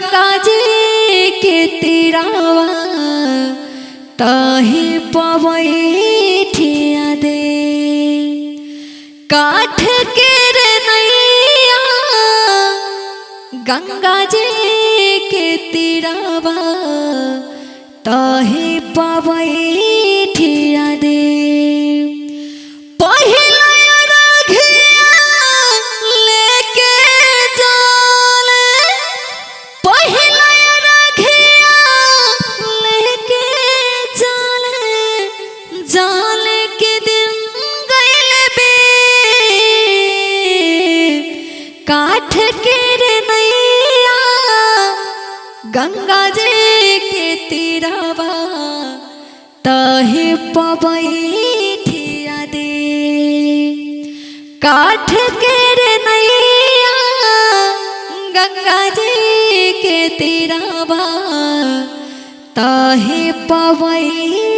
गंगा जी के तीरावा ताही पवैठिया दे काठ के रे नैया गंगा जी के तीरावा ताही पवैठिया दे काठ के रे नैया गंगा जी के तीरावा ताही पवैठिया दे काठ के रे नैया गंगा जी के तीरावा ताही पवैठिया